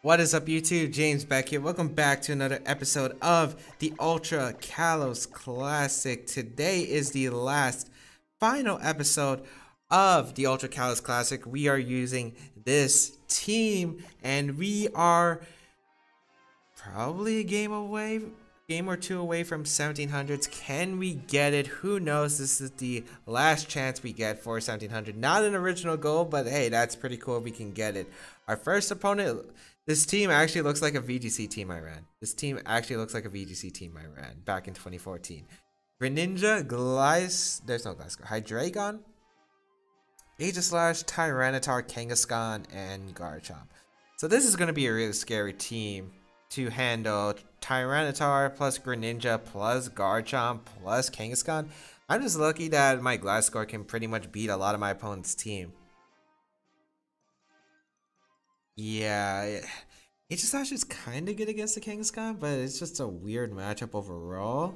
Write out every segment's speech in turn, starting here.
What is up, YouTube? James Baek here. Welcome back to another episode of the Ultra Kalos Classic. Today is the final episode of the Ultra Kalos Classic. We are using this team, and we are probably a game or two away from 1700's. Can we get it? Who knows? This is the last chance we get for 1700. Not an original goal, but hey, that's pretty cool if we can get it. Our first opponent. This team actually looks like a VGC team I ran. Back in 2014. Greninja, there's no Gliscor. Hydreigon, Aegislash, Tyranitar, Kangaskhan, and Garchomp. So this is going to be a really scary team to handle. Tyranitar plus Greninja plus Garchomp plus Kangaskhan. I'm just lucky that my Gliscor can pretty much beat a lot of my opponent's team. Yeah, Aegislash is kind of good against the Kangaskhan, but it's just a weird matchup overall.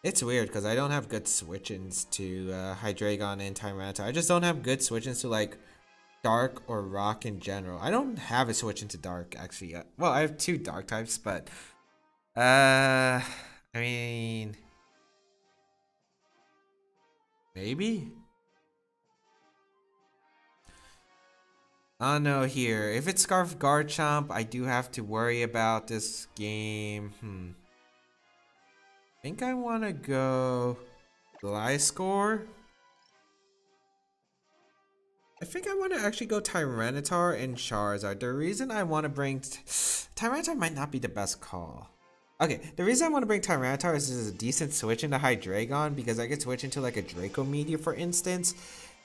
It's weird because I don't have good switch-ins to Hydreigon and Tyranitar. I just don't have good switch-ins to like Dark or Rock in general. I don't have a switch into Dark actually yet. Well, I have two Dark types, but I mean, maybe. Oh no, here. If it's Scarf Garchomp, I do have to worry about this game. I think I want to go Gliscor. I think I want to actually go Tyranitar and Charizard. The reason I want to bring Tyranitar might not be the best call. Okay, the reason I want to bring Tyranitar is this is a decent switch into Hydreigon because I could switch into like a Draco Meteor, for instance.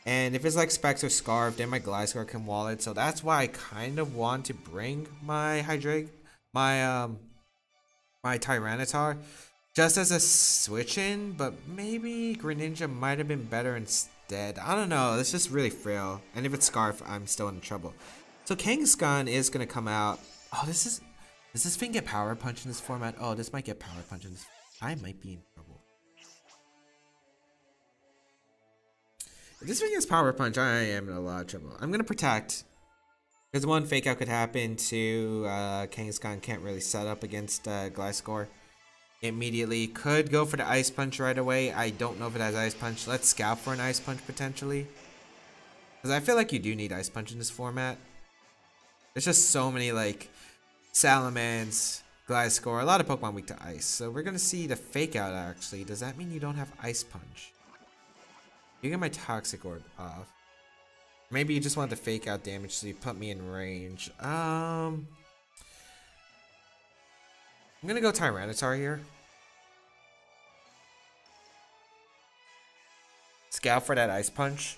And if it's like Specs or Scarf, then my Gliscor can wall it. So that's why I kind of want to bring my my Tyranitar just as a switch-in. But maybe Greninja might have been better instead. I don't know. It's just really frail. And if it's Scarf, I'm still in trouble. So Kangaskhan is going to come out. Oh, does this thing get Power Punch in this format? Oh, this might get Power Punch in this. I might be in trouble. If this thing has Power Punch, I am in a lot of trouble. I'm going to Protect. Because one Fake Out could happen. Two, Kangaskhan can't really set up against Gliscor immediately. Could go for the Ice Punch right away. I don't know if it has Ice Punch. Let's scout for an Ice Punch potentially. Because I feel like you do need Ice Punch in this format. There's just so many like Salamence, Gliscor, a lot of Pokemon weak to Ice. So we're going to see the Fake Out actually. Does that mean you don't have Ice Punch? You get my Toxic Orb off. Maybe you just want the Fake Out damage so you put me in range. I'm gonna go Tyranitar here. Scout for that Ice Punch.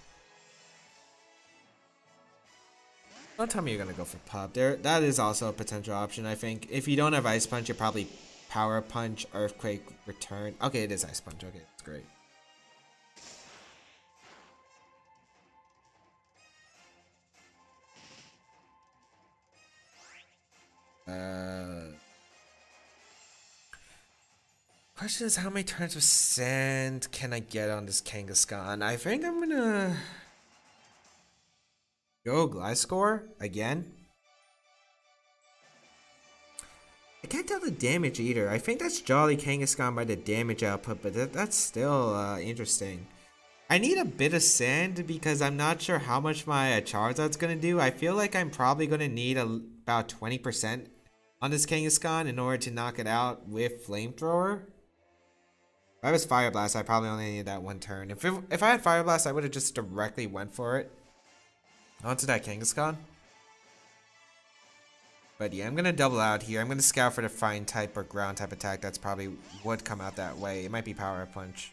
Don't tell me you're gonna go for Pop. That is also a potential option, I think. If you don't have Ice Punch, you're probably Power Punch, Earthquake, Return. Okay, it is Ice Punch. Okay, that's great. Question is, how many turns of sand can I get on this Kangaskhan? I think I'm gonna go Gliscor again. I can't tell the damage either. I think that's Jolly Kangaskhan by the damage output, but that's still interesting. I need a bit of sand because I'm not sure how much my Charizard's gonna do. I feel like I'm probably gonna need about 20% on this Kangaskhan in order to knock it out with Flamethrower. If I was Fire Blast, I probably only needed that one turn. If I had Fire Blast, I would have just directly went for it. Onto that Kangaskhan. But yeah, I'm going to double out here. I'm going to scout for the Fine type or Ground type attack. That's probably would come out that way. It might be Power Punch.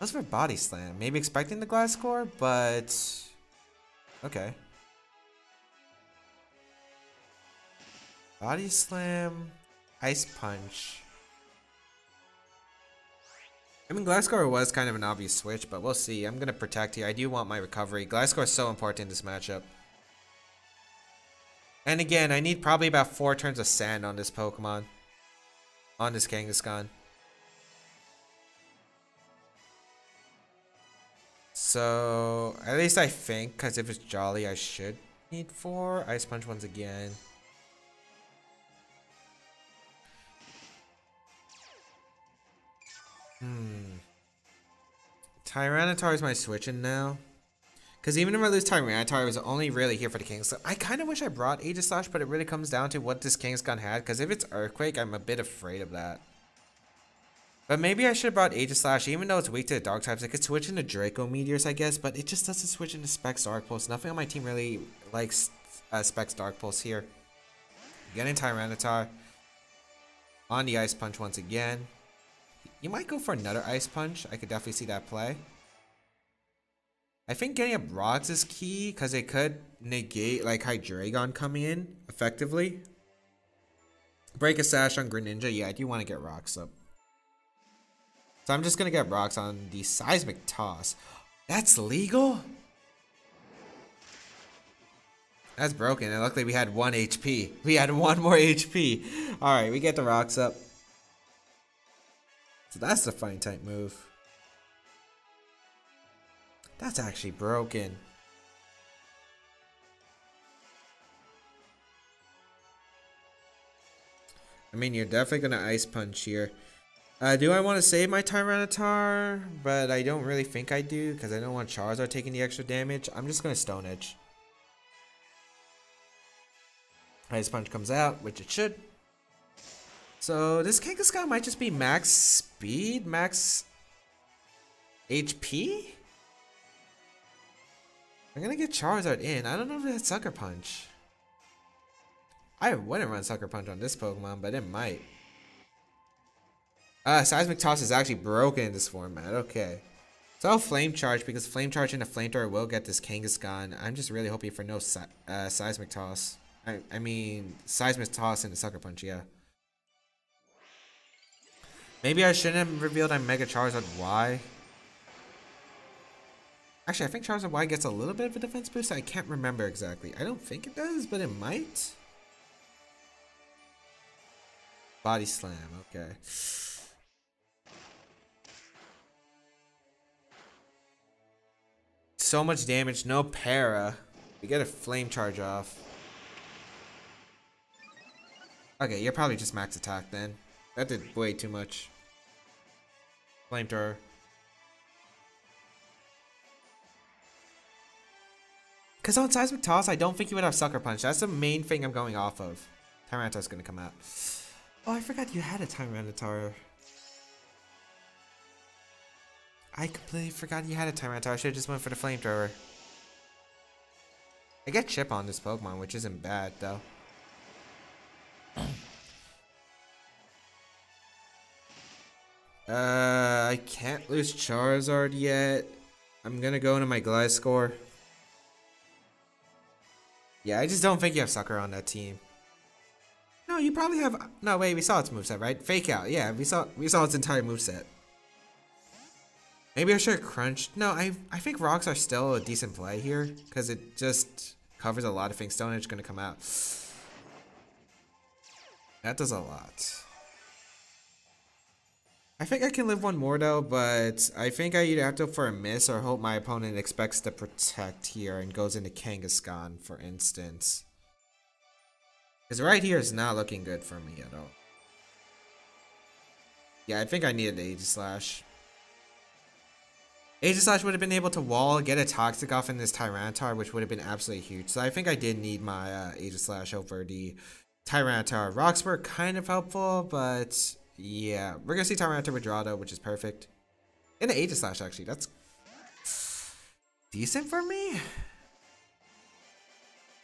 That's for Body Slam. Maybe expecting the Gliscor, but okay. Body Slam, Ice Punch. I mean, Gliscor was kind of an obvious switch, but we'll see. I'm going to Protect here. I do want my recovery. Gliscor is so important in this matchup. And again, I need probably about 4 turns of sand on this Pokemon. On this Kangaskhan. So, at least I think, because if it's Jolly, I should need 4. Ice Punch once again. Tyranitar is my switching now. Because even if I lose Tyranitar, I was only really here for the King. So I kind of wish I brought Aegislash, but it really comes down to what this Kangaskhan had. Because if it's Earthquake, I'm a bit afraid of that. But maybe I should have brought Aegislash, even though it's weak to the Dark types. I could switch into Draco Meteors, I guess, but it just doesn't switch into Specs Dark Pulse. Nothing on my team really likes Specs Dark Pulse here. Getting Tyranitar on the Ice Punch once again. You might go for another Ice Punch. I could definitely see that play. I think getting up Rocks is key because it could negate like Hydreigon coming in effectively. Break a Sash on Greninja. Yeah, I do want to get Rocks up. So I'm just going to get Rocks on the Seismic Toss. That's legal? That's broken. And luckily we had 1 HP. We had 1 more HP. Alright, we get the Rocks up. So that's the Fighting type move. That's actually broken. I mean, you're definitely going to Ice Punch here. Do I want to save my Tyranitar? But I don't really think I do because I don't want Charizard taking the extra damage. I'm just going to Stone Edge. Ice Punch comes out, which it should. So this Kangaskhan might just be max speed, max HP? I'm gonna get Charizard in. I don't know if it has Sucker Punch. I wouldn't run Sucker Punch on this Pokemon, but it might. Seismic Toss is actually broken in this format. Okay. So I'll Flame Charge because Flame Charge into Flamethrower will get this Kangaskhan. I'm just really hoping for no Seismic Toss. I mean, Seismic Toss into Sucker Punch, yeah. Maybe I shouldn't have revealed I'm Mega Charizard Y. Actually, I think Charizard Y gets a little bit of a defense boost. I can't remember exactly. I don't think it does, but it might. Body Slam, okay. So much damage, no para. We get a Flame Charge off. Okay, you're probably just max attack then. That did way too much. Flamethrower. Because on Seismic Toss, I don't think you would have Sucker Punch. That's the main thing I'm going off of. Tyranitar's going to come out. Oh, I forgot you had a Tyranitar. I completely forgot you had a Tyranitar. I should have just went for the Flamethrower. I get Chip on this Pokemon, which isn't bad, though. I can't lose Charizard yet. I'm gonna go into my Gliscor. Yeah, I just don't think you have Sucker on that team. No, you probably have. No, wait, we saw its moveset, right? Fake Out. Yeah, we saw its entire moveset. Maybe I should have crunched. No, I think Rocks are still a decent play here because it just covers a lot of things. Stone Edge is gonna come out. That does a lot. I think I can live one more though, but I think I either have to go for a miss or hope my opponent expects to protect here and goes into Kangaskhan, for instance. Because right here is not looking good for me at all. Yeah, I think I needed Aegislash. Aegislash would have been able to wall, get a Toxic off in this Tyranitar, which would have been absolutely huge. So I think I did need my Aegislash over the Tyranitar. Rocks were kind of helpful, but yeah. We're going to see Tyranitar withdraw though, which is perfect. And the Aegislash actually, that's decent for me?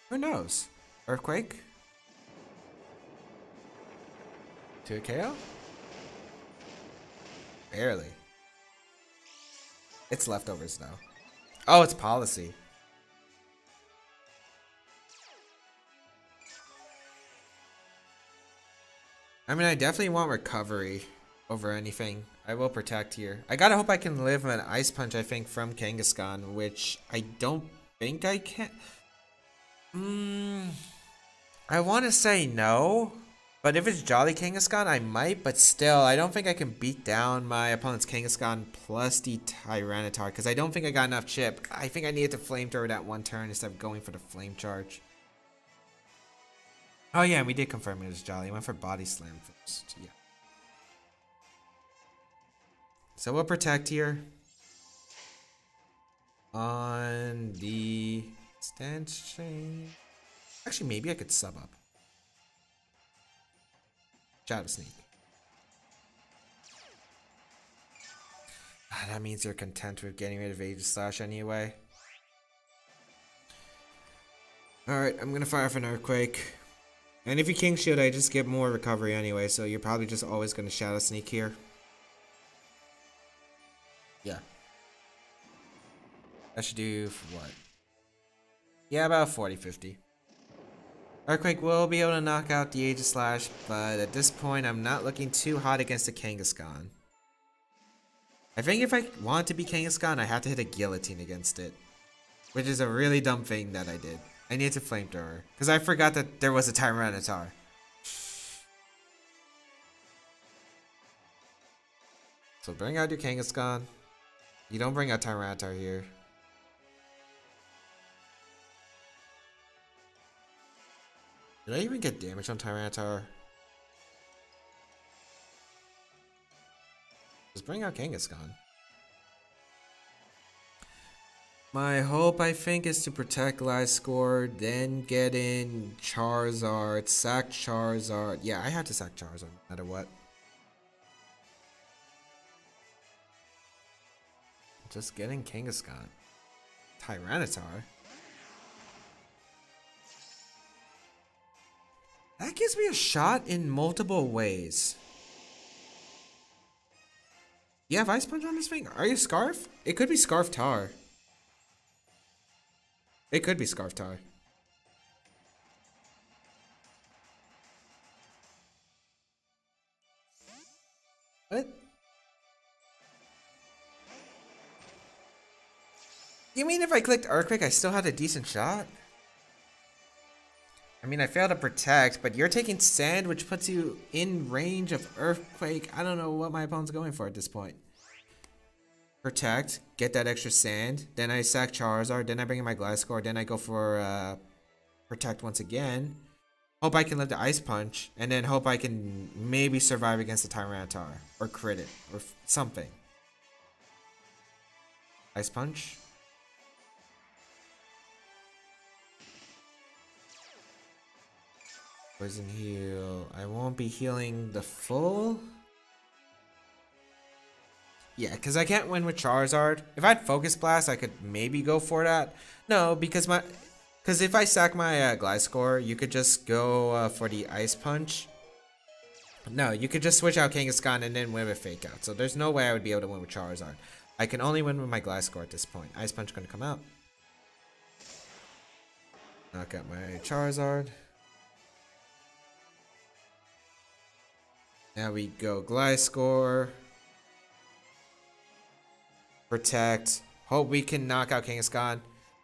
Who knows? Earthquake? To a KO? Barely. It's leftovers though. Oh, it's policy. I mean, I definitely want recovery over anything. I will protect here. I gotta hope I can live an Ice Punch, I think, from Kangaskhan, which I don't think I can. I want to say no, But if it's Jolly Kangaskhan, I might, but still, I don't think I can beat down my opponent's Kangaskhan plus the Tyranitar, because I don't think I got enough chip. I think I needed to Flamethrower that one turn instead of going for the Flame Charge. Oh yeah, we did confirm it was Jolly. I went for Body Slam first, yeah. So we'll Protect here. On the stance chain. Actually, maybe I could sub up. Shadow Sneak. That means you're content with getting rid of Aegislash anyway. Alright, I'm gonna fire off an Earthquake. And if you King Shield, I just get more recovery anyway, so you're probably just always gonna Shadow Sneak here. Yeah. That should do for what? Yeah, about 40-50. Earthquake will be able to knock out the Aegislash, but at this point, I'm not looking too hot against the Kangaskhan. I think if I want to be Kangaskhan, I have to hit a Guillotine against it. Which is a really dumb thing that I did. I need to Flamethrower, because I forgot that there was a Tyranitar. So bring out your Kangaskhan. You don't bring out Tyranitar here. Did I even get damage on Tyranitar? Just bring out Kangaskhan. My hope, I think, is to protect Gliscor, then get in Charizard, sack Charizard. Yeah, I have to sack Charizard no matter what. Just getting Kangaskhan. Tyranitar. That gives me a shot in multiple ways. You have Ice Punch on this thing? Are you Scarf? It could be Scarf Tar. It could be Scarf Tar. What? You mean if I clicked Earthquake, I still had a decent shot? I mean, I failed to Protect, but you're taking Sand, which puts you in range of Earthquake. I don't know what my opponent's going for at this point. Protect, get that extra Sand, then I sack Charizard, then I bring in my Gliscor, then I go for Protect once again. Hope I can live the Ice Punch, and then hope I can maybe survive against the Tyranitar, or crit it, or something. Ice Punch. Poison Heal. I won't be healing the full. Yeah, because I can't win with Charizard. If I had Focus Blast, I could maybe go for that. No, because if I sack my Gliscor, you could just go for the Ice Punch. No, you could just switch out Kangaskhan and then win with Fake Out. So there's no way I would be able to win with Charizard. I can only win with my Gliscor at this point. Ice Punch gonna come out. Knock out my Charizard. Now we go Gliscor. Protect. Hope we can knock out Kangaskhan.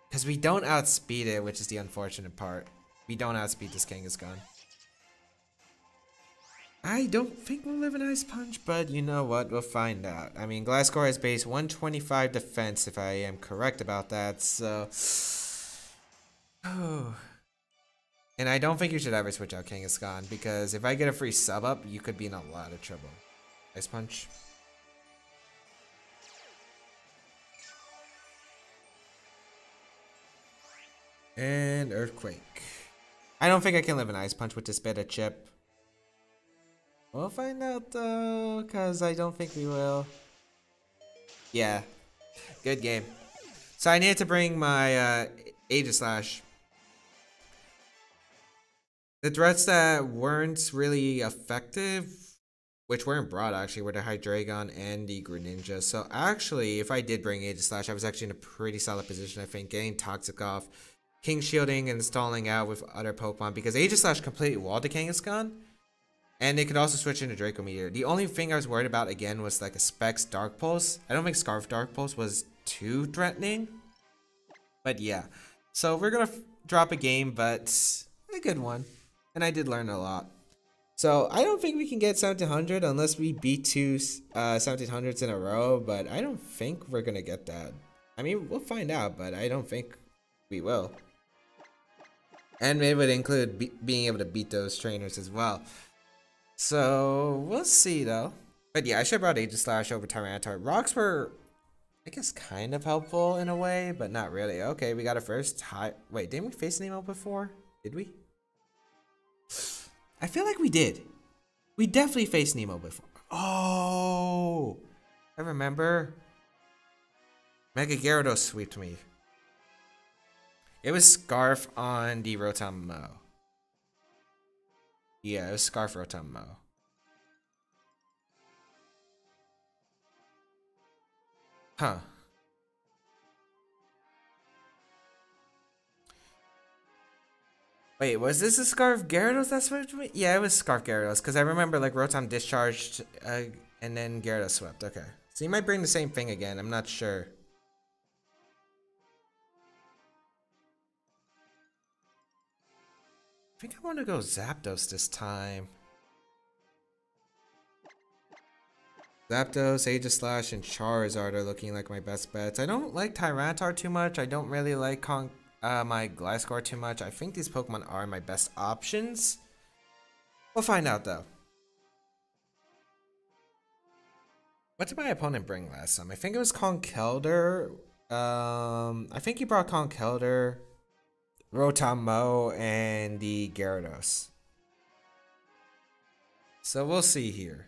Because we don't outspeed it, which is the unfortunate part. We don't outspeed this Kangaskhan. I don't think we'll live an Ice Punch, but you know what? We'll find out. I mean, Gliscor has base 125 defense, if I am correct about that, so... Oh. And I don't think you should ever switch out Kangaskhan, because if I get a free sub up, you could be in a lot of trouble. Ice Punch. And Earthquake. I don't think I can live an Ice Punch with this bit of chip. We'll find out though, because I don't think we will. Yeah. Good game. So I needed to bring my Aegislash. The threats that weren't really effective, which weren't brought actually, were the Hydreigon and the Greninja. So actually, if I did bring Aegislash, I was actually in a pretty solid position, I think, getting Toxic off, King Shielding and stalling out with other Pokemon, because Aegislash completely walled the Kangaskhan, and they could also switch into Draco Meteor. The only thing I was worried about again was like a Specs Dark Pulse. I don't think Scarf Dark Pulse was too threatening, but yeah. So we're gonna drop a game, but a good one. And I did learn a lot. So I don't think we can get 1700 unless we beat two 1700s in a row, but I don't think we're gonna get that. I mean, we'll find out, but I don't think we will. And it would include being able to beat those trainers as well. So we'll see though. But yeah, I should have brought Aegislash over Tyranitar. Rocks were, I guess, kind of helpful in a way, but not really. Okay, we got a first high. Wait, didn't we face Nemo before? Did we? I feel like we did. We definitely faced Nemo before. Oh, I remember. Mega Gyarados sweeped me. It was Scarf on the Rotom Mo. Yeah, it was Scarf Rotom Mo. Huh. Wait, was this a Scarf Gyarados that swept me? Yeah, it was Scarf Gyarados, because I remember like Rotom discharged and then Gyarados swept. Okay. So you might bring the same thing again, I'm not sure. I think I want to go Zapdos this time. Zapdos, Aegislash, and Charizard are looking like my best bets. I don't like Tyranitar too much. I don't really like my Gliscor too much. I think these Pokemon are my best options. We'll find out though. What did my opponent bring last time? I think it was Conkeldurr. I think he brought Conkeldurr, Rotom Mo, and the Gyarados. So we'll see here.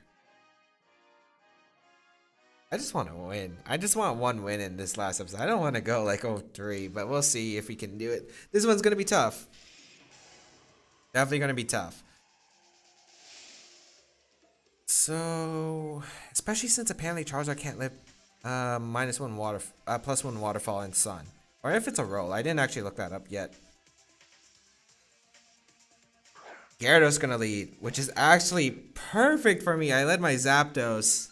I just want to win. I just want one win in this last episode. I don't want to go like 0-3, but we'll see if we can do it. This one's going to be tough. Definitely going to be tough. So, especially since apparently Charizard can't live +1 waterfall and sun. Or if it's a roll. I didn't actually look that up yet. Gyarados gonna lead, which is actually perfect for me. I led my Zapdos.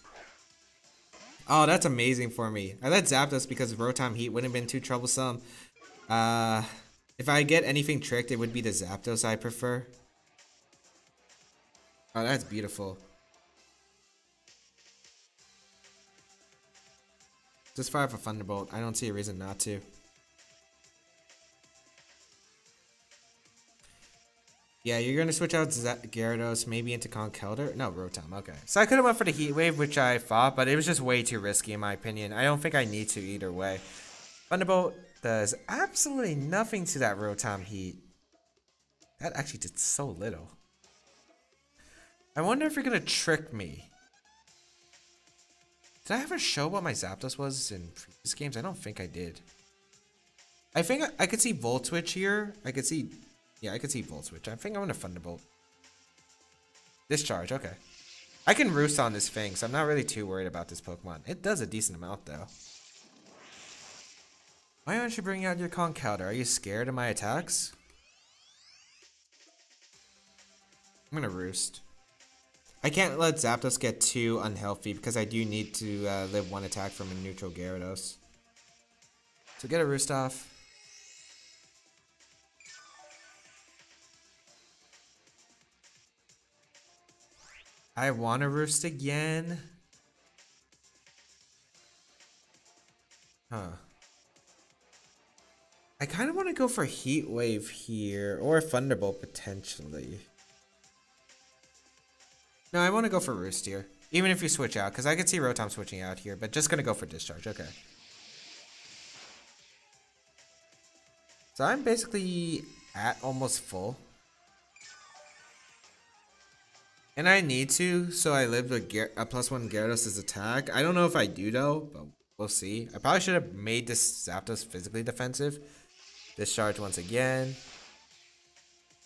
Oh, that's amazing for me. I led Zapdos because Rotom Heat wouldn't have been too troublesome. If I get anything tricked, it would be the Zapdos I prefer. Oh, that's beautiful. Just fire up a Thunderbolt. I don't see a reason not to. Yeah, you're going to switch out Gyarados, maybe into Conkeldurr? No, Rotom, okay. So I could have went for the Heat Wave, which I thought, but it was just way too risky in my opinion. I don't think I need to either way. Thunderbolt does absolutely nothing to that Rotom Heat. That actually did so little. I wonder if you're going to trick me. Did I ever show what my Zapdos was in previous games? I don't think I did. I think I could see Volt Switch here. I could see... Yeah, I could see Volt Switch. I think I'm gonna Thunderbolt. Discharge, okay. I can roost on this thing, so I'm not really too worried about this Pokemon. It does a decent amount, though. Why aren't you bringing out your Conkeldurr? Are you scared of my attacks? I'm gonna roost. I can't let Zapdos get too unhealthy because I do need to live one attack from a neutral Gyarados. So get a roost off. I want to roost again. Huh. I kind of want to go for Heat Wave here, or Thunderbolt potentially. No, I want to go for Roost here. Even if you switch out, because I could see Rotom switching out here, but just going to go for Discharge, okay. So I'm basically at almost full. And I need to, so I lived with a +1 Gyarados' attack. I don't know if I do though, but we'll see. I probably should have made this Zapdos physically defensive. Discharge once again.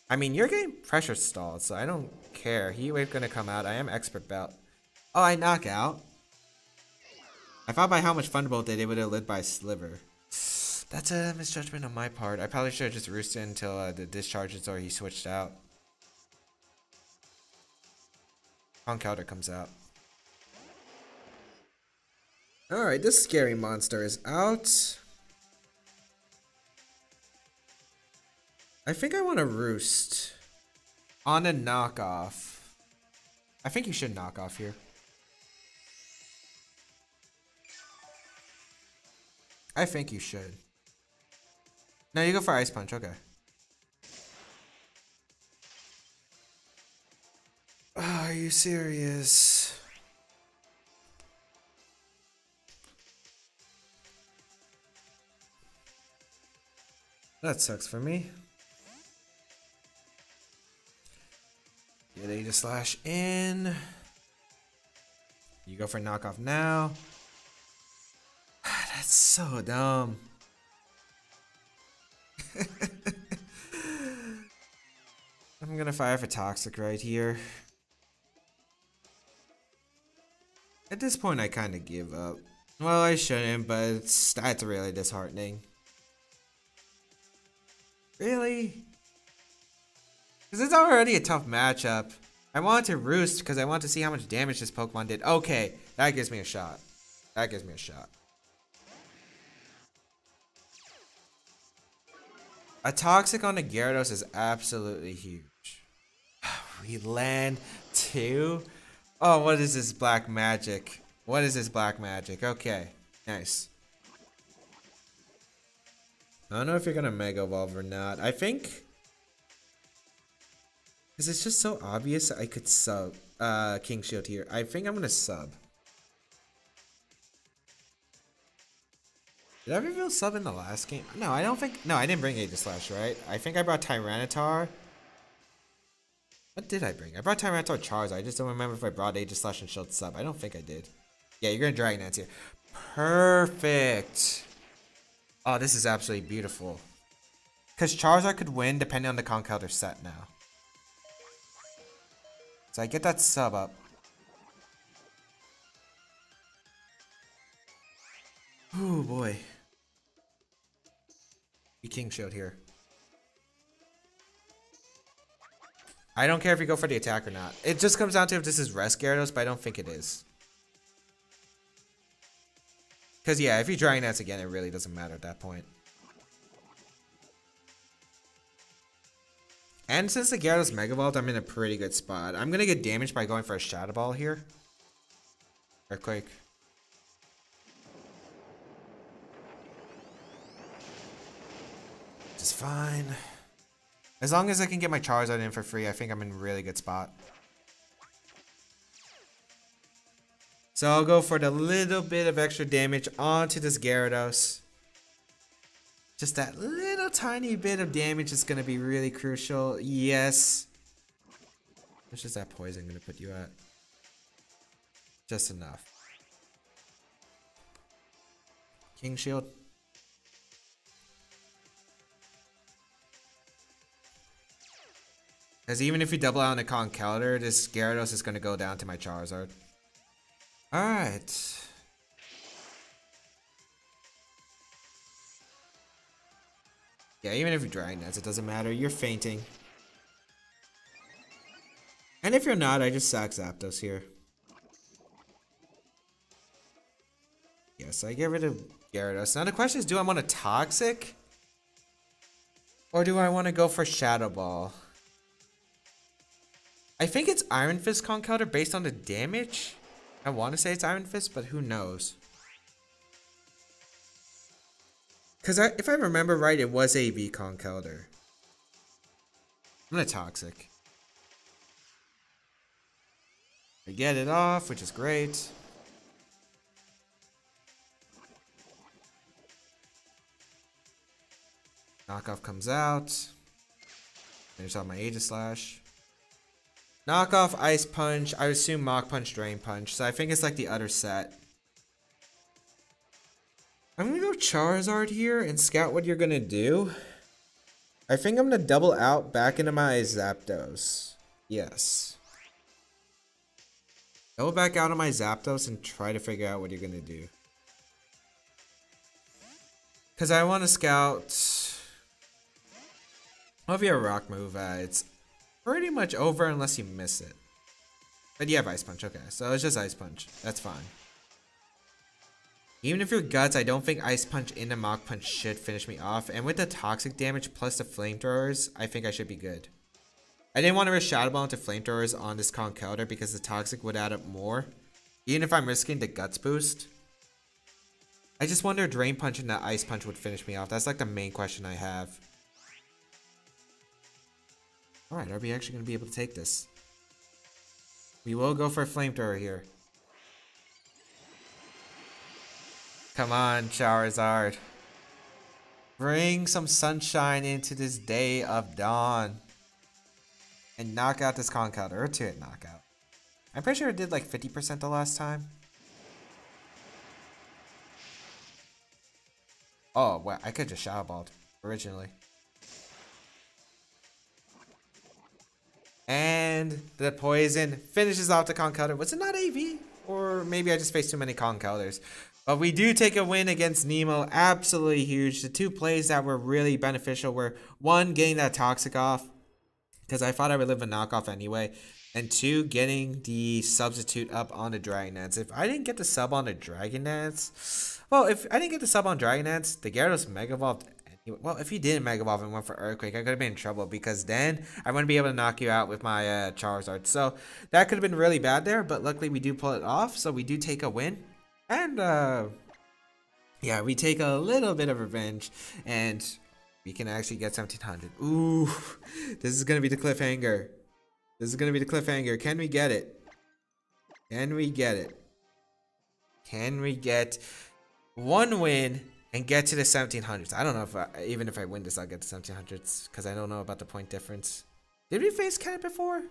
I mean, you're getting pressure stalled, so I don't care. Heat Wave gonna come out. I am Expert Belt. Oh, I knock out. I thought by how much Thunderbolt did, it would have lived by Sliver. That's a misjudgment on my part. I probably should have just roosted until the discharges or he switched out. Conkeldurr comes out. Alright, this scary monster is out. I think I want to roost on a knockoff. I think you should knock off here. I think you should. No, you go for Ice Punch, okay. Oh, are you serious? That sucks for me. Get Aegislash in. You go for knockoff now. That's so dumb. I'm gonna fire for Toxic right here. At this point, I kind of give up. Well, I shouldn't, but that's really disheartening. Really? Because it's already a tough matchup. I wanted to roost because I want to see how much damage this Pokemon did. Okay, that gives me a shot. That gives me a shot. A Toxic on a Gyarados is absolutely huge. We land 2. Oh, what is this black magic? What is this black magic? Okay, nice. I don't know if you're gonna Mega Evolve or not. I think, because it's just so obvious I could sub King Shield here. I think I'm gonna sub. Did I reveal sub in the last game? No, I don't think. No, I didn't bring Aegislash, right? I think I brought Tyranitar. What did I bring? I brought Tyranitar Charizard. I just don't remember if I brought Aegislash and Shield sub. I don't think I did. Yeah, you're gonna Dragon Dance here. Perfect. Oh, this is absolutely beautiful. Because Charizard could win depending on the Conkeldurr set now. So I get that sub up. Oh boy. Be King Shield here. I don't care if you go for the attack or not. It just comes down to if this is Rest Gyarados, but I don't think it is. Because yeah, if you Dragon Dance again, it really doesn't matter at that point. And since the Gyarados Mega Evolved, I'm in a pretty good spot. I'm going to get damaged by going for a Shadow Ball here. Earthquake. Which is fine. As long as I can get my Charizard in for free, I think I'm in a really good spot. So I'll go for the little bit of extra damage onto this Gyarados. Just that little tiny bit of damage is going to be really crucial. Yes. How much is that poison going to put you at? Just enough. King Shield. Because even if you double out on a Conkeldurr, this Gyarados is going to go down to my Charizard. Alright. Yeah, even if you Dragon Dance, it doesn't matter. You're fainting. And if you're not, I just sack Zapdos here. Yes, I get rid of Gyarados. Now the question is, do I want a Toxic? Or do I want to go for Shadow Ball? I think it's Iron Fist Conkeldurr based on the damage. I want to say it's Iron Fist, but who knows? Because if I remember right, it was AV Conkeldurr. I'm gonna Toxic. I get it off, which is great. Knockoff comes out. Finish off my Aegislash. Knockoff, Ice Punch. I assume Mach Punch, Drain Punch. So I think it's like the other set. I'm gonna go Charizard here and scout what you're gonna do. I think I'm gonna double out back into my Zapdos. Yes. Double back out on my Zapdos and try to figure out what you're gonna do. Because I want to scout. Well, if you have a rock move, it's pretty much over unless you miss it. But you have Ice Punch, okay. So it's just Ice Punch. That's fine. Even if you're Guts, I don't think Ice Punch into Mach Punch should finish me off. And with the Toxic damage plus the Flamethrowers, I think I should be good. I didn't want to risk Shadow Ball into Flamethrowers on this Conkeldurr because the Toxic would add up more. Even if I'm risking the Guts boost. I just wonder if Drain Punch and that Ice Punch would finish me off. That's like the main question I have. Alright, are we actually going to be able to take this? We will go for a Flamethrower here. Come on, Charizard. Bring some sunshine into this day of dawn. And knock out this Conkeldurr. Or 2-hit knockout. I'm pretty sure it did like 50% the last time. Oh, well, I could just Shadow Balled originally. And the poison finishes off the Conkeldurr. Was it not AV? Or maybe I just faced too many Conkeldurrs. But we do take a win against Nemo. Absolutely huge. The two plays that were really beneficial were, one, getting that Toxic off, because I thought I would live a knockoff anyway. And two, getting the substitute up on the Dragonance. If I didn't get the sub on the Dragonance... Well, if I didn't get the sub on Dragonance, the Gyarados Mega Evolved anyway. Well, if he didn't Mega Evolve and went for Earthquake, I could have been in trouble. Because then, I wouldn't be able to knock you out with my Charizard. So, that could have been really bad there. But luckily, we do pull it off. So, we do take a win. And, yeah, we take a little bit of revenge. And we can actually get 1700. Ooh, this is going to be the cliffhanger. This is going to be the cliffhanger. Can we get it? Can we get it? Can we get one win and get to the 1700s? I don't know if even if I win this, I'll get to 1700s because I don't know about the point difference. Did we face Kenneth before?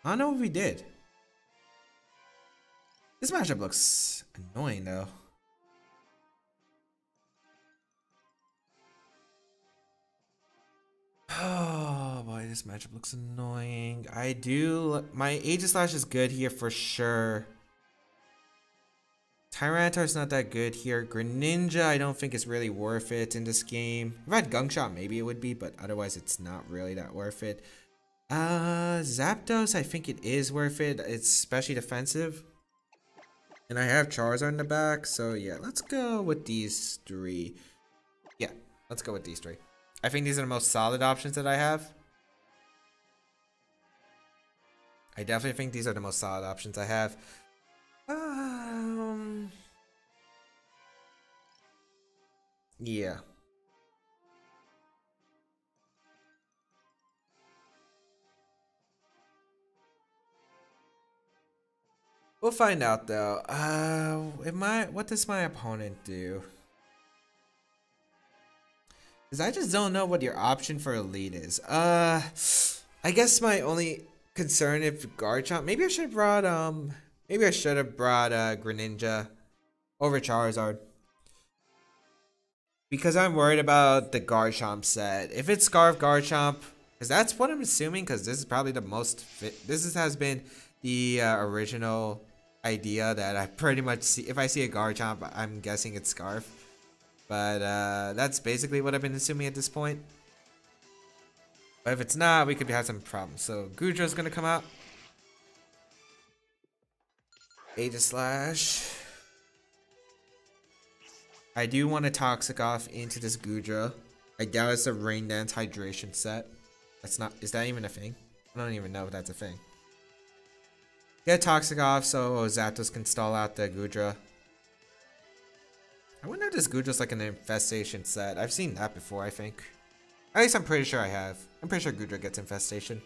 I don't know if we did. This matchup looks annoying though. Oh boy, this matchup looks annoying. My Aegislash is good here for sure. Tyranitar is not that good here. Greninja, I don't think is really worth it in this game. If I had Gunk Shot, maybe it would be, but otherwise it's not really that worth it. Zapdos, I think it is worth it. It's especially defensive. And I have Charizard in the back, so yeah, let's go with these three. Yeah, let's go with these three. I think these are the most solid options that I have. I definitely think these are the most solid options I have. Yeah. We'll find out though. What does my opponent do? Because I just don't know what your option for Elite is. I guess my only concern if Garchomp. Maybe I should have brought Greninja over Charizard. Because I'm worried about the Garchomp set. If it's Scarf Garchomp, because that's what I'm assuming, because this is probably the most fit. Has been the original idea that I pretty much see. If I see a Garchomp, I'm guessing it's Scarf. But that's basically what I've been assuming at this point. But if it's not, we could have some problems. So Gudra's gonna come out. Aegislash. I do want to Toxic off into this Gudra. I doubt it's a Rain Dance Hydration set. That's not. Is that even a thing? I don't even know if that's a thing. Get Toxic off so Zapdos can stall out the Gudra. I wonder if this Gudra's like an Infestation set. I've seen that before, I think. At least I'm pretty sure I have. I'm pretty sure Gudra gets Infestation.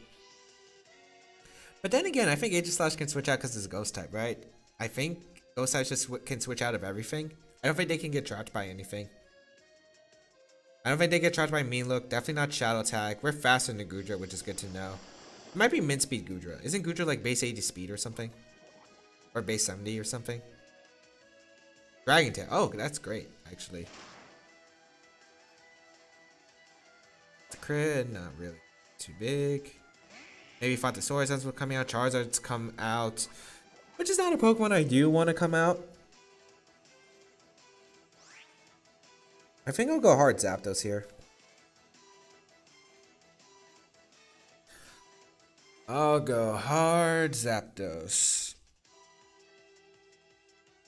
But then again, I think Aegislash can switch out because it's Ghost type, right? I think Ghost types just can switch out of everything. I don't think they can get trapped by anything. I don't think they get trapped by Mean Look. Definitely not Shadow Tag. We're faster than Gudra, which is good to know. It might be Mint Speed Gudra. Isn't Gudra like base 80 speed or something? Or base 70 or something? Dragon Tail. Oh, that's great, actually. The crit, not really too big. Maybe thought the Sword Sense will come out. Charizard's come out. Which is not a Pokemon I do want to come out. I think I'll go hard Zapdos here. I'll go hard Zapdos.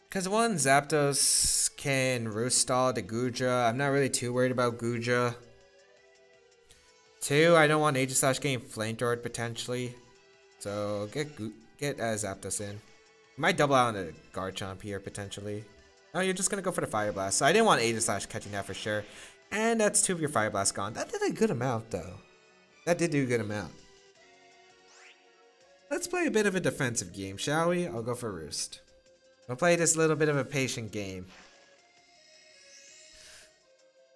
Because one, Zapdos can Roost Stall the Gudra. I'm not really too worried about Gudra. 2, I don't want Aegislash getting flamethrowed potentially. So get Zapdos in. Might double out on the Garchomp here potentially. Oh, you're just gonna go for the Fire Blast. So I didn't want Aegislash catching that for sure. And that's 2 of your Fire Blasts gone. That did a good amount though. That did do a good amount. Let's play a bit of a defensive game, shall we? I'll go for Roost. We'll play this little bit of a patient game.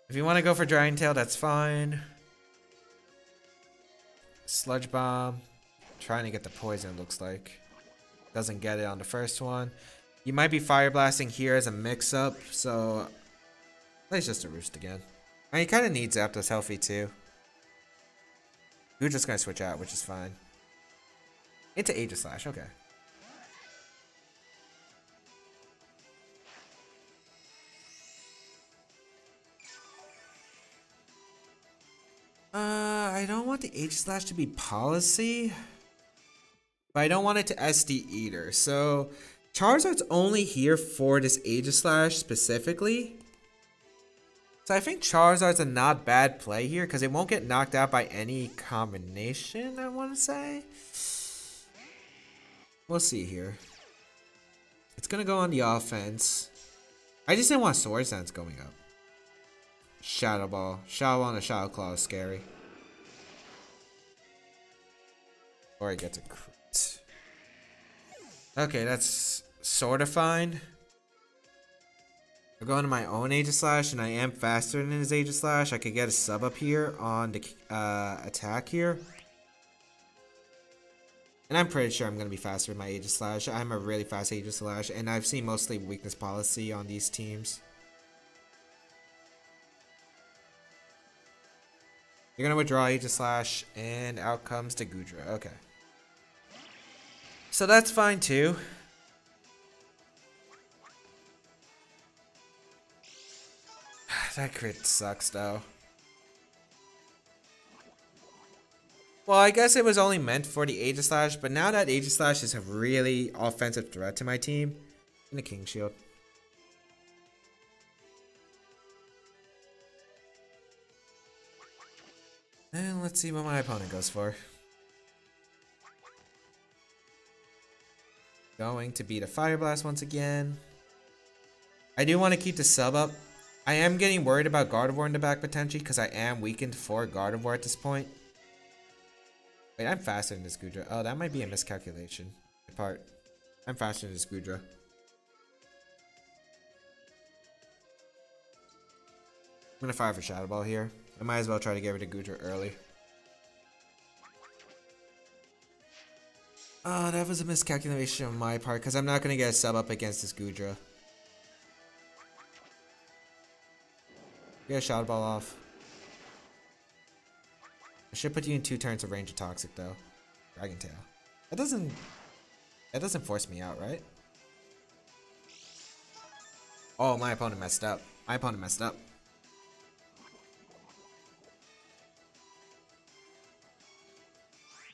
If you want to go for Dragon Tail, that's fine. Sludge Bomb. Trying to get the poison, it looks like. Doesn't get it on the first one. You might be Fire Blasting here as a mix-up, so plays just a Roost again. And he kind of needs Zapdos healthy too. We're just gonna switch out, which is fine. Into Aegislash, okay. I don't want the Aegislash to be policy, but I don't want it to SD either. So Charizard's only here for this Aegislash specifically. So I think Charizard's a not bad play here because it won't get knocked out by any combination, I want to say. We'll see here. It's going to go on the offense. I just didn't want Sword Dance going up. Shadow Ball. Shadow Ball and a Shadow Claw is scary. Or he gets a crit. Okay, that's sort of fine. I'm going to my own Aegislash, and I am faster than his Aegislash. I could get a sub up here on the attack here. And I'm pretty sure I'm going to be faster with my Aegislash. I'm a really fast Aegislash, and I've seen mostly weakness policy on these teams. You're going to withdraw Aegislash, and out comes the Goodra. Okay. So that's fine too. That crit sucks though. Well, I guess it was only meant for the Aegislash, but now that Aegislash is a really offensive threat to my team, in the King Shield. And let's see what my opponent goes for. Going to beat a Fire Blast once again. I do want to keep the sub up. I am getting worried about Gardevoir in the back potentially because I am weakened for Gardevoir at this point. Wait, I'm faster than this Goodra. Oh, that might be a miscalculation. Part. I'm faster than this Goodra. I'm gonna fire for Shadow Ball here. I might as well try to get rid of Goodra early. Oh, that was a miscalculation on my part because I'm not gonna get a sub up against this Goodra. Get a Shadow Ball off. I should put you in 2 turns of range of Toxic though. Dragon Tail. That doesn't force me out, right? Oh, my opponent messed up. My opponent messed up.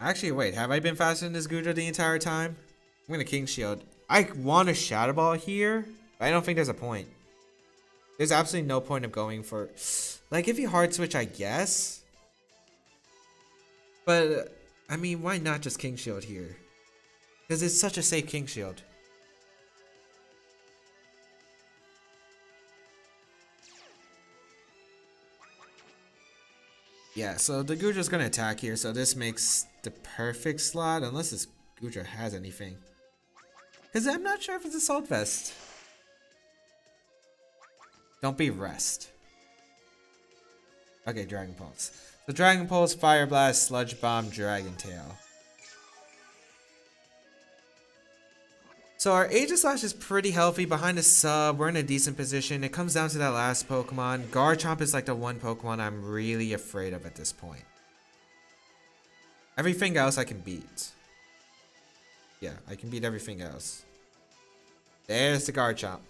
Actually, wait, have I been faster than this Goodra the entire time? I'm gonna King Shield. I want a Shadow Ball here, but I don't think there's a point. There's absolutely no point of going for... Like, if you hard switch, I guess. But, I mean, why not just King Shield here? Because it's such a safe King Shield. Yeah, so the Goodra's gonna attack here, so this makes the perfect slot, unless this Goodra has anything. Because I'm not sure if it's Assault Vest. Don't be Rest. Okay, Dragon Pulse. So Dragon Pulse, Fire Blast, Sludge Bomb, Dragon Tail. So our Aegislash is pretty healthy behind the sub. We're in a decent position. It comes down to that last Pokemon. Garchomp is like the one Pokemon I'm really afraid of at this point. Everything else I can beat. Yeah, I can beat everything else. There's the Garchomp.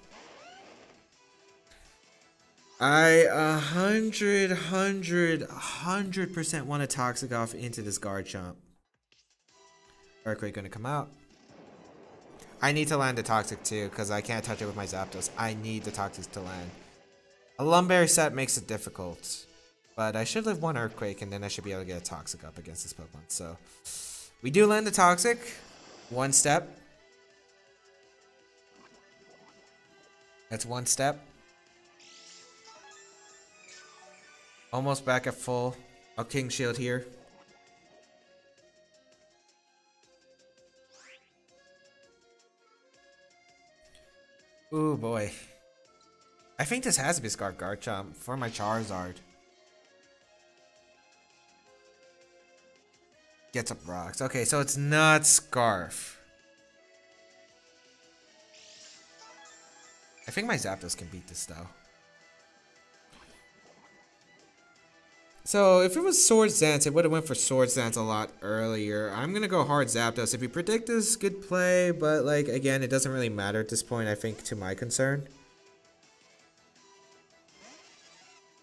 I 100% want to Toxic off into this Garchomp. Earthquake gonna come out. I need to land the Toxic too, because I can't touch it with my Zapdos. I need the Toxic to land. A Lumberry set makes it difficult. But I should live one Earthquake, and then I should be able to get a Toxic up against this Pokemon. So we do land the Toxic. One step. That's one step. Almost back at full. I'll King Shield here. Ooh boy. I think this has to be Scarf Garchomp for my Charizard. Gets up rocks. Okay, so it's not Scarf. I think my Zapdos can beat this though. So if it was Swords Dance, it would have went for Swords Dance a lot earlier. I'm gonna go hard Zapdos. If you predict this, good play, but like again, it doesn't really matter at this point, I think, to my concern.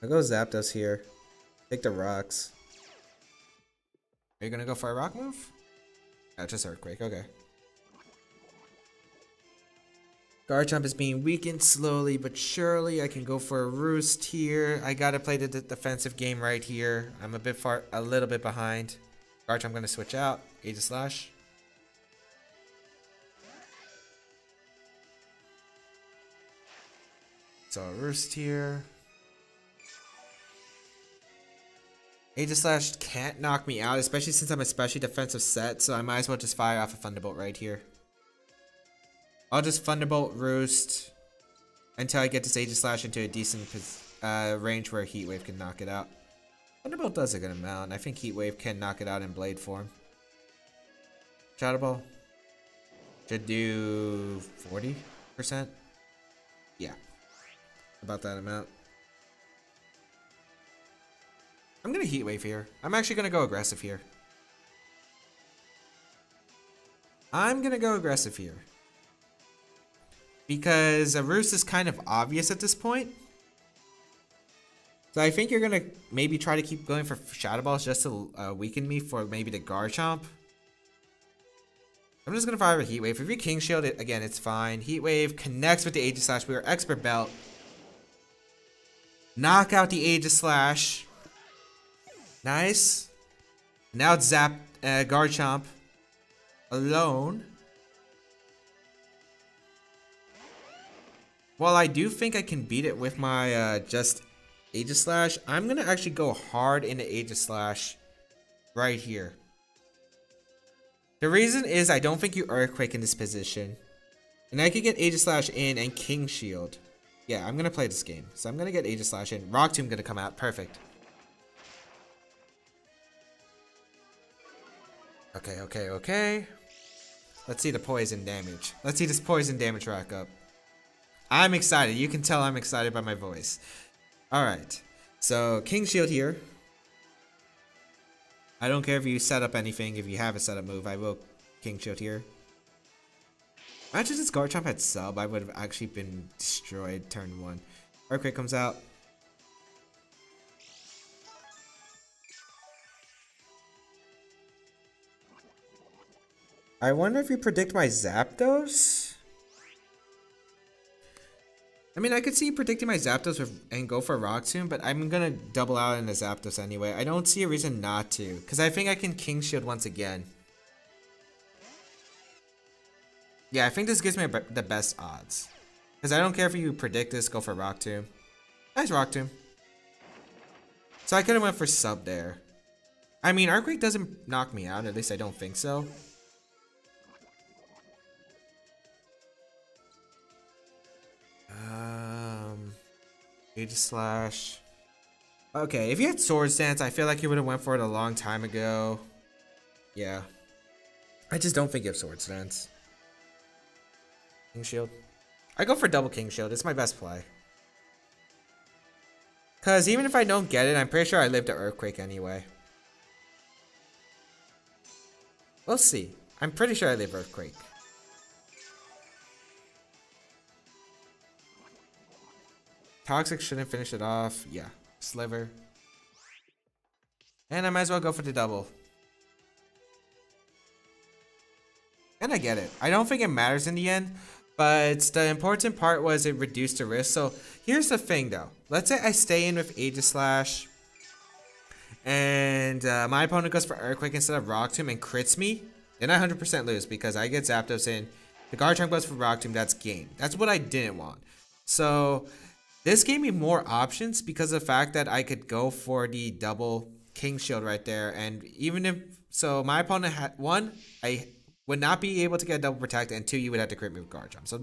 I'll go Zapdos here. Take the rocks. Are you gonna go for a rock move? Oh, just Earthquake, okay. Garchomp is being weakened slowly but surely. I can go for a Roost here. I gotta play the defensive game right here. I'm a little bit behind. Garchomp gonna switch out. Aegislash. So a Roost here. Aegislash can't knock me out, especially since I'm a specially defensive set, so I might as well just fire off a Thunderbolt right here. I'll just Thunderbolt Roost until I get this Aegislash into a decent range where Heat Wave can knock it out. Thunderbolt does a good amount. I think Heat Wave can knock it out in Blade form. Shadow Ball should do 40%. Yeah, about that amount. I'm gonna Heat Wave here. I'm actually gonna go aggressive here. Because a Roost is kind of obvious at this point. So I think you're gonna maybe try to keep going for Shadow Balls just to weaken me for maybe the Garchomp. I'm just gonna fire a Heat Wave. If you King Shield it, again, it's fine. Heat Wave connects with the Aegislash. We are Expert Belt. Knock out the Aegislash. Nice. Now it's Garchomp alone. While I do think I can beat it with my just Aegislash, I'm going to actually go hard into Aegislash right here. The reason is I don't think you Earthquake in this position. And I could get Aegislash in and King Shield. Yeah, I'm going to play this game. So I'm going to get Aegislash in. Rock Tomb going to come out. Perfect. Okay. Let's see the poison damage. Let's see this poison damage rack up. I'm excited. You can tell I'm excited by my voice. Alright. So, King Shield here. I don't care if you set up anything. If you have a setup move, I will King Shield here. Imagine this Garchomp had sub. I would have actually been destroyed turn 1. Earthquake comes out. I wonder if you predict my Zapdos? I mean, I could see you predicting my Zapdos and go for Rock Tomb, but I'm gonna double out in a Zapdos anyway. I don't see a reason not to, because I think I can King Shield once again. Yeah, I think this gives me the best odds. Because I don't care if you predict this, go for Rock Tomb. Nice Rock Tomb. So I could have went for sub there. I mean, Earthquake doesn't knock me out, at least I don't think so. Aegislash. Okay, if you had Swords Dance, I feel like you would have went for it a long time ago. Yeah. I just don't think you have Swords Dance. King Shield. I go for double King Shield. It's my best play. Because even if I don't get it, I'm pretty sure I live to Earthquake anyway. We'll see. I'm pretty sure I live Earthquake. Toxic shouldn't finish it off. Yeah. Sliver. And I might as well go for the double. And I get it. I don't think it matters in the end. But the important part was it reduced the risk. So here's the thing though. Let's say I stay in with Aegislash. and my opponent goes for Earthquake instead of Rock Tomb and crits me, then I 100% lose because I get Zapdos in. The Garchomp goes for Rock Tomb, that's game. That's what I didn't want. So this gave me more options because of the fact that I could go for the double King Shield right there. And even if, so my opponent had, one, I would not be able to get a double protect, and two, you would have to crit me with Garchomp. So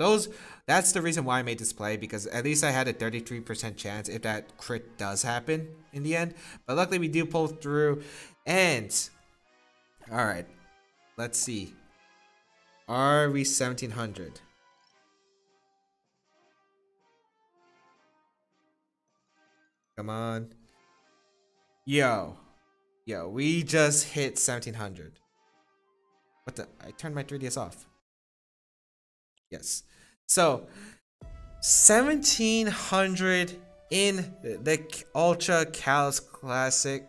that's the reason why I made this play, because at least I had a 33% chance if that crit does happen in the end. But luckily we do pull through. And all right, let's see. Are we 1700? Come on. Yo, we just hit 1700. What the? I turned my 3DS off. Yes. So 1700 in the Ultra Kalos Classic.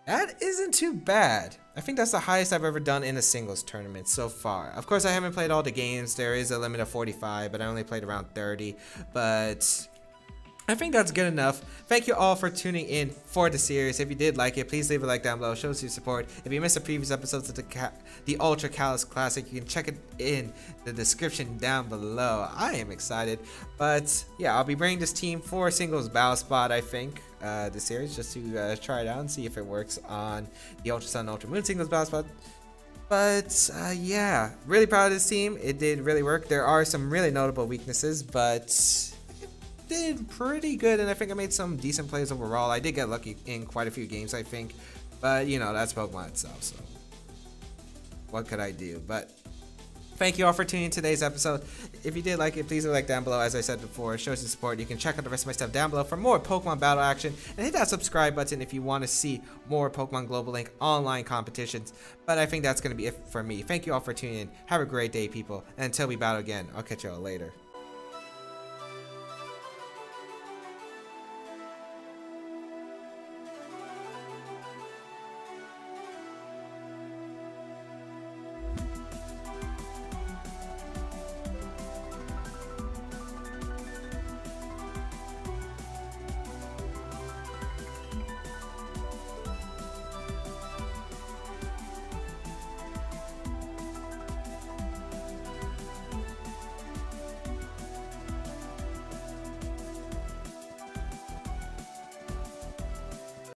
That isn't too bad. I think that's the highest I've ever done in a singles tournament so far. Of course, I haven't played all the games. There is a limit of 45, but I only played around 30. But I think that's good enough. Thank you all for tuning in for the series. If you did like it, please leave a like down below. Show us your support. If you missed the previous episodes of the Ultra Kalos Classic, you can check it in the description down below. I am excited. But yeah, I'll be bringing this team for singles battle spot, I think, this series, just to try it out and see if it works on the Ultra Sun, Ultra Moon singles battle spot. But yeah, really proud of this team. It did really work. There are some really notable weaknesses, but did pretty good, and I think I made some decent plays overall. I did get lucky in quite a few games, I think, but you know, that's Pokemon itself, so what could I do? But thank you all for tuning in today's episode. If you did like it, please leave a like down below. As I said before, show us your support. You can check out the rest of my stuff down below for more Pokemon battle action, and hit that subscribe button if you want to see more Pokemon Global Link online competitions. But I think that's going to be it for me. Thank you all for tuning in. Have a great day, people, and until we battle again, I'll catch you all later.